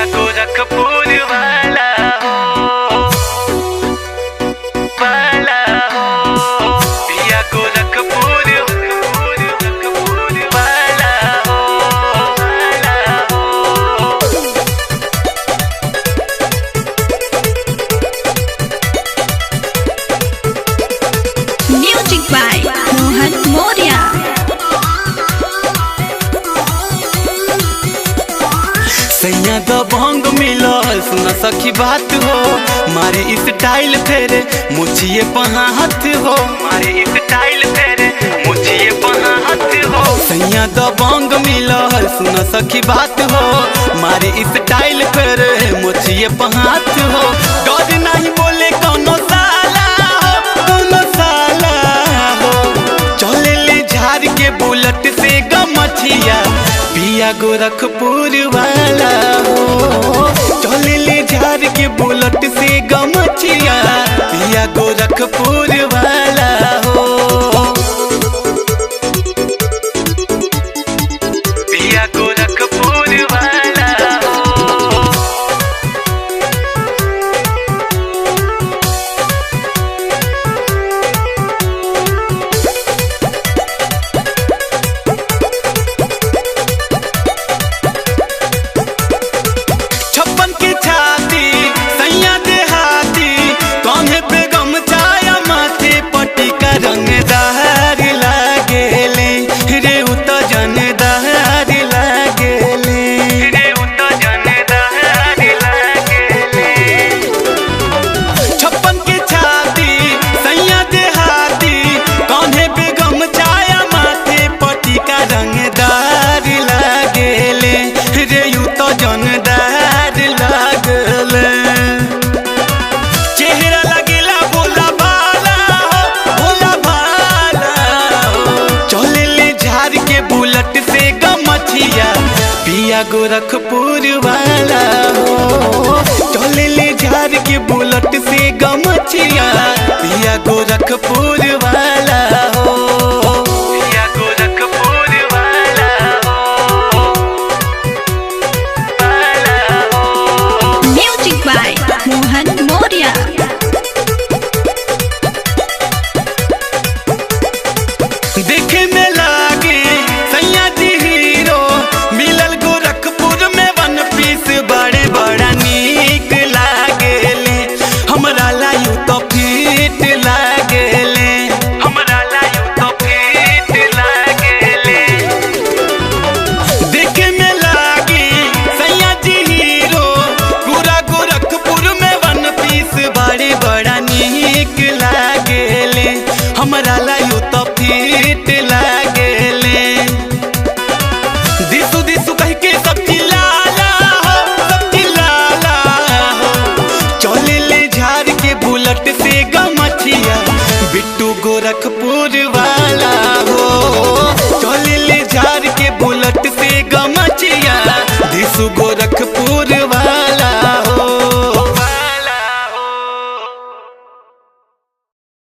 पिया गोरखपुर वाला हो, वाला हो, पिया गोरखपुर वाला हो, वाला हो। Music by Mohan Moria। सैया दबंग मिलल सुना सखी बात हो, मारे स्टाइल फेरे मुझिए पहात हो, मारे स्टाइल फेरे मुझिए पहात हो। सैया दबंग मिलल सुना सखी बात हो, मारे स्टाइल फेरे मुझिए पहात हो। डर नहीं बोले कौनो साला हो, कौनो साला हो। चले ले झाड़ के बुलेट से गमछिया पिया गोरखपुर वाला हो। चले ले झाड़ के बुलेट से गमछिया पिया गोरखपुर वाला हो, पिया गोरखपुर वाला हो। छप्पन के छाती सैया देहाती, कान्हे पे गमछाया माथे पट्टी का रंगदार लागेले रे उत जनदार लागेले, रे उत जनदार लागेले। छप्पन के छाती सैया देहाती, कान्हे पे गमछाया माथे पट्टी का रंगदार लागेले रे उत जनदार लागेले। चेहरा लगेला भोला भाला हो, भोला भाला हो। चले ले झाड़ के बुलेट से गमछिया पिया गोरखपुर वाला हो। चले ले झाड़ के बुलेट से गमछिया पिया गोरखपुर वाला हो, पिया गोरखपुर वाला हो, वाला हो। Music by Mohan Moria। देखे में लागे सैया जी हीरो, मिलल गोरखपुर में वन पीस बड़े बड़ा नीक लागेले। हमरा लायू तो फिट लागेले, हमरा लायू तो फिट लागेले। देखे में लागे सैया जी हीरो, पूरा गोरखपुर में वन पीस बड़े बड़ा नीक लागेले। हमरा लायू तो फिट लागेले।